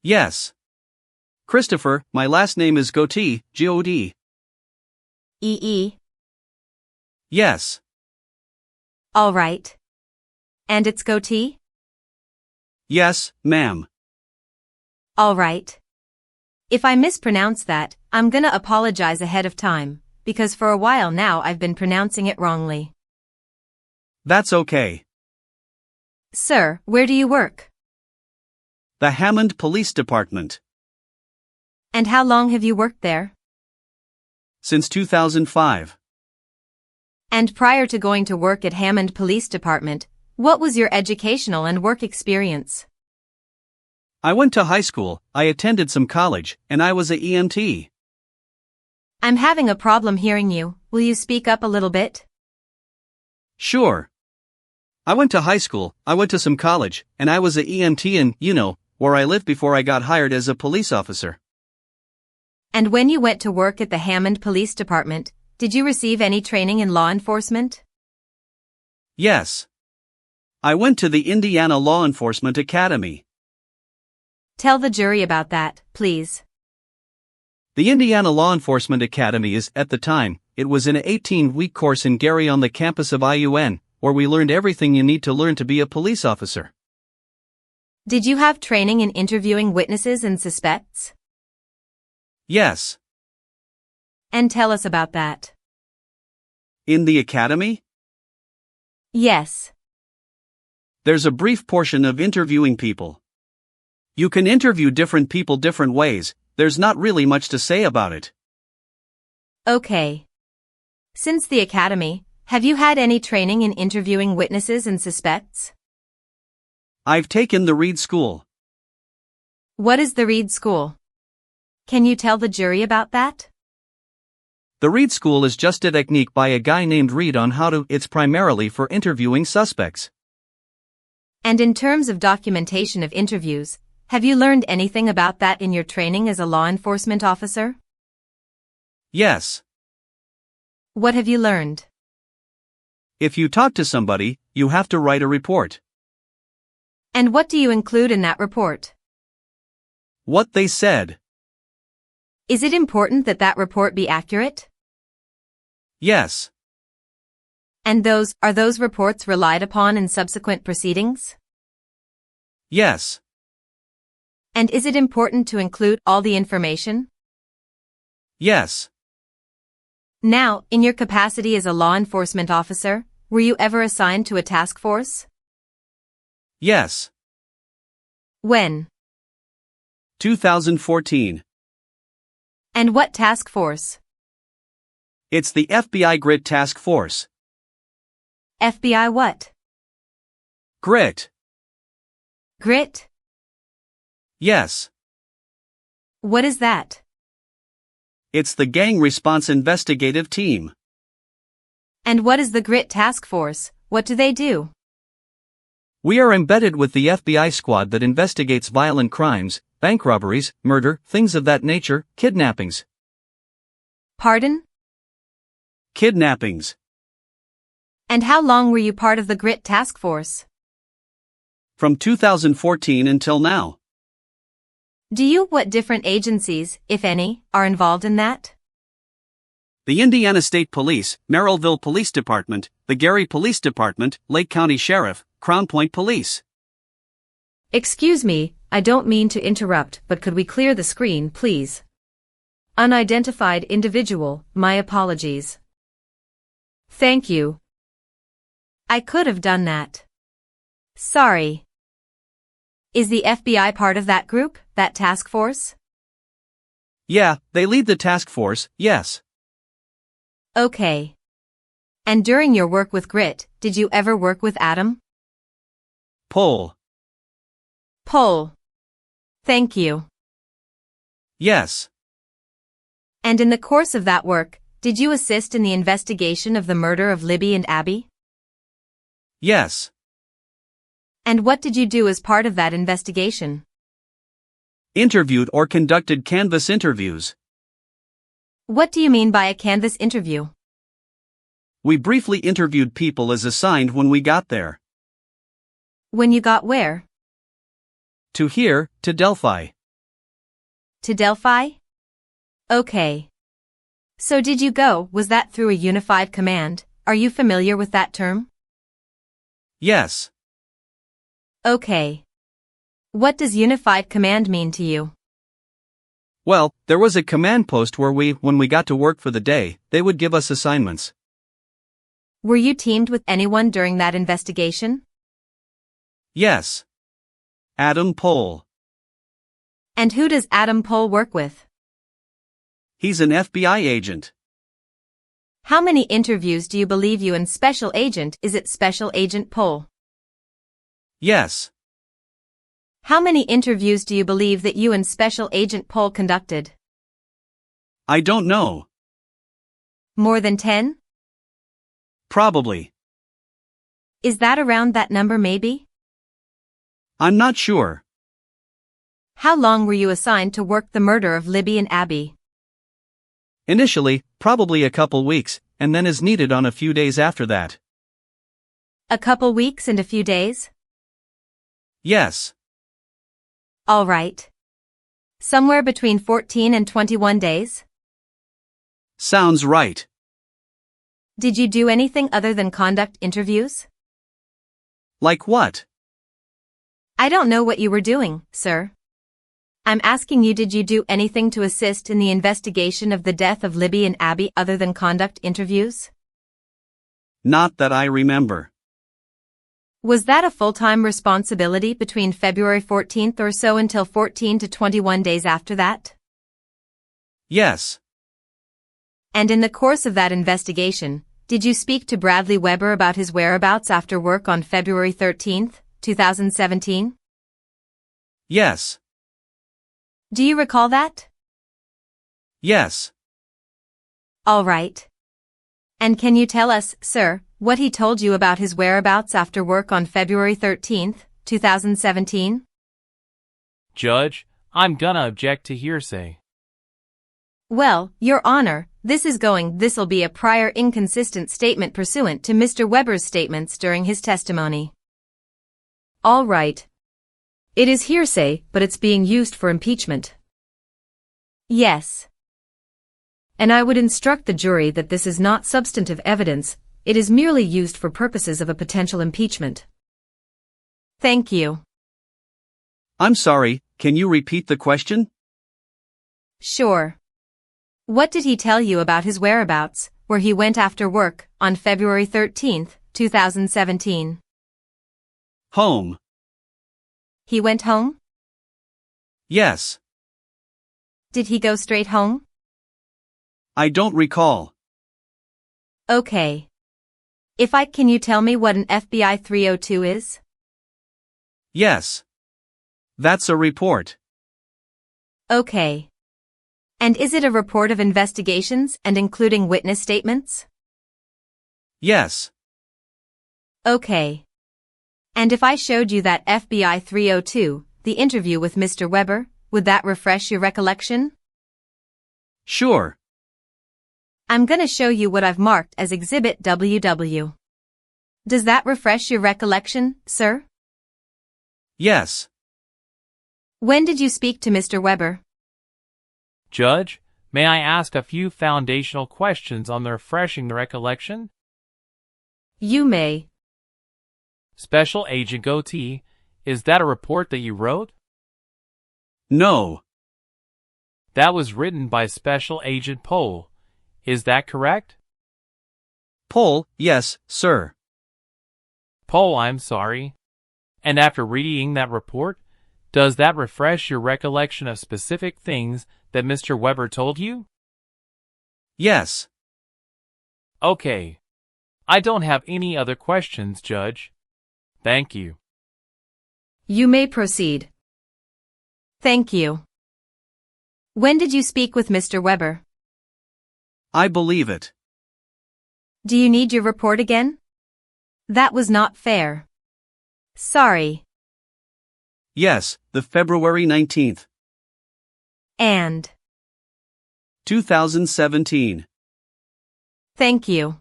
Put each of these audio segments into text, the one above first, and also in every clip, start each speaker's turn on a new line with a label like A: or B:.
A: Yes. Christopher, my last name is Gootee, G-O-D.
B: E-E.
A: Yes.
B: All right. And it's Gootee?
A: Yes, ma'am.
B: All right. If I mispronounce that, I'm gonna apologize ahead of time, because for a while now I've been pronouncing it wrongly.
A: That's okay.
B: Sir, where do you work?
A: The Hammond Police Department.
B: And how long have you worked there?
A: Since 2005.
B: And prior to going to work at Hammond Police Department, what was your educational and work experience?
A: I went to high school, I attended some college, and I was a EMT.
B: I'm having a problem hearing you. Will you speak up a little bit?
A: Sure. I went to high school, I went to some college, and I was a EMT in, where I lived before I got hired as a police officer.
B: And when you went to work at the Hammond Police Department, did you receive any training in law enforcement?
A: Yes. I went to the Indiana Law Enforcement Academy.
B: Tell the jury about that, please.
A: The Indiana Law Enforcement Academy at the time, it was an 18-week course in Gary on the campus of IUN, where we learned everything you need to learn to be a police officer.
B: Did you have training in interviewing witnesses and suspects?
A: Yes.
B: And tell us about that.
A: In the academy?
B: Yes.
A: There's a brief portion of interviewing people. You can interview different people different ways, there's not really much to say about it.
B: Okay. Since the academy, have you had any training in interviewing witnesses and suspects?
A: I've taken the Reed School.
B: What is the Reed School? Can you tell the jury about that?
A: The Reed School is just a technique by a guy named Reed on it's primarily for interviewing suspects.
B: And in terms of documentation of interviews, have you learned anything about that in your training as a law enforcement officer?
A: Yes.
B: What have you learned?
A: If you talk to somebody, you have to write a report.
B: And what do you include in that report?
A: What they said.
B: Is it important that that report be accurate?
A: Yes.
B: And are those reports relied upon in subsequent proceedings?
A: Yes.
B: And is it important to include all the information?
A: Yes.
B: Now, in your capacity as a law enforcement officer, were you ever assigned to a task force?
A: Yes.
B: When?
A: 2014.
B: And what task force?
A: It's the FBI Grit Task Force.
B: FBI what?
A: Grit.
B: Grit?
A: Yes.
B: What is that?
A: It's the Gang Response Investigative Team.
B: And what is the Grit Task Force? What do they do?
A: We are embedded with the FBI squad that investigates violent crimes, bank robberies, murder, things of that nature, kidnappings.
B: Pardon?
A: Kidnappings.
B: And how long were you part of the Grit Task Force?
A: From 2014 until now.
B: What different agencies, if any, are involved in that?
A: The Indiana State Police, Merrillville Police Department, the Gary Police Department, Lake County Sheriff, Crown Point Police.
B: Excuse me, I don't mean to interrupt, but could we clear the screen, please? Unidentified individual, my apologies. Thank you. I could have done that. Sorry. Is the FBI part of that group, that task force?
A: Yeah, they lead the task force, yes.
B: Okay. And during your work with Grit, did you ever work with Adam?
A: Pole.
B: Thank you.
A: Yes.
B: And in the course of that work, did you assist in the investigation of the murder of Libby and Abby?
A: Yes.
B: And what did you do as part of that investigation?
A: Interviewed or conducted canvass interviews.
B: What do you mean by a canvass interview?
A: We briefly interviewed people as assigned when we got there.
B: When you got where?
A: To Delphi.
B: To Delphi? Okay. So did you go? Was that through a unified command? Are you familiar with that term?
A: Yes.
B: Okay. What does unified command mean to you?
A: Well, there was a command post where when we got to work for the day, they would give us assignments.
B: Were you teamed with anyone during that investigation?
A: Yes. Adam Pohl.
B: And who does Adam Pohl work with?
A: He's an FBI agent.
B: How many interviews do you believe you and Special Agent is it Special Agent Pohl?
A: Yes.
B: How many interviews do you believe that you and Special Agent Pohl conducted?
A: I don't know.
B: More than 10?
A: Probably.
B: Is that around that number maybe?
A: I'm not sure.
B: How long were you assigned to work the murder of Libby and Abby?
A: Initially, probably a couple weeks, and then as needed on a few days after that.
B: A couple weeks and a few days?
A: Yes.
B: All right. Somewhere between 14 and 21 days?
A: Sounds right.
B: Did you do anything other than conduct interviews?
A: Like what?
B: I don't know what you were doing, sir. I'm asking you, did you do anything to assist in the investigation of the death of Libby and Abby other than conduct interviews?
A: Not that I remember.
B: Was that a full-time responsibility between February 14th or so until 14 to 21 days after that?
A: Yes.
B: And in the course of that investigation, did you speak to Bradley Weber about his whereabouts after work on February 13th, 2017?
A: Yes.
B: Do you recall that?
A: Yes.
B: All right. And can you tell us, sir, what he told you about his whereabouts after work on February 13th, 2017?
C: Judge, I'm gonna object to hearsay.
B: Well, Your Honor, this'll be a prior inconsistent statement pursuant to Mr. Weber's statements during his testimony. All right. It is hearsay, but it's being used for impeachment. Yes. And I would instruct the jury that this is not substantive evidence, it is merely used for purposes of a potential impeachment. Thank you.
A: I'm sorry, can you repeat the question?
B: Sure. What did he tell you about his whereabouts, where he went after work, on February 13th, 2017?
A: Home.
B: He went home?
A: Yes.
B: Did he go straight home?
A: I don't recall.
B: Okay. Can you tell me what an FBI 302 is?
A: Yes. That's a report.
B: Okay. And is it a report of investigations and including witness statements?
A: Yes.
B: Okay. And if I showed you that FBI 302, the interview with Mr. Weber, would that refresh your recollection?
A: Sure.
B: I'm gonna show you what I've marked as Exhibit WW. Does that refresh your recollection, sir?
A: Yes.
B: When did you speak to Mr. Weber?
C: Judge, may I ask a few foundational questions on refreshing the recollection?
B: You may.
C: Special Agent Gootee, is that a report that you wrote?
A: No.
C: That was written by Special Agent Pohl. Is that correct?
A: Pohl, yes, sir.
C: Pohl, I'm sorry. And after reading that report, does that refresh your recollection of specific things that Mr. Weber told you?
A: Yes.
C: Okay. I don't have any other questions, Judge. Thank you.
B: You may proceed. Thank you. When did you speak with Mr. Weber?
A: I believe it.
B: Do you need your report again? That was not fair. Sorry.
A: Yes, the February 19th,
B: And.
A: 2017.
B: Thank you.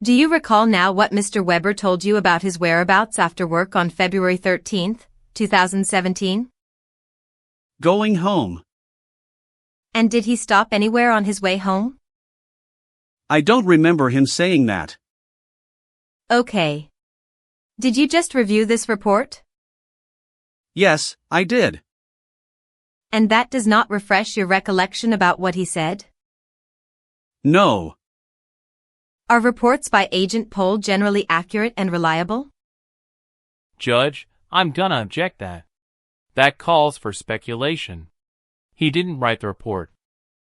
B: Do you recall now what Mr. Weber told you about his whereabouts after work on February 13th, 2017?
A: Going home.
B: And did he stop anywhere on his way home?
A: I don't remember him saying that.
B: Okay. Did you just review this report?
A: Yes, I did.
B: And that does not refresh your recollection about what he said?
A: No.
B: Are reports by Agent Pohl generally accurate and reliable?
C: Judge, I'm gonna object that. That calls for speculation. He didn't write the report.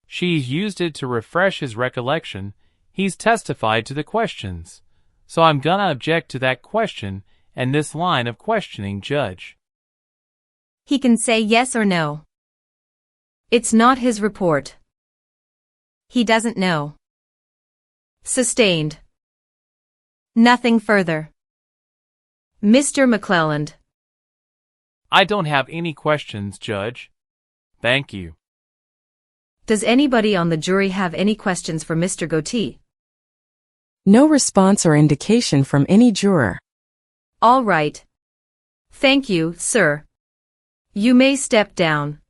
C: She's used it to refresh his recollection. He's testified to the questions. So I'm gonna object to that question and this line of questioning, Judge.
B: He can say yes or no. It's not his report. He doesn't know. Sustained. Nothing further. Mr. McClelland.
C: I don't have any questions, Judge. Thank you.
B: Does anybody on the jury have any questions for Mr. Gootee?
D: No response or indication from any juror.
B: All right. Thank you, sir. You may step down.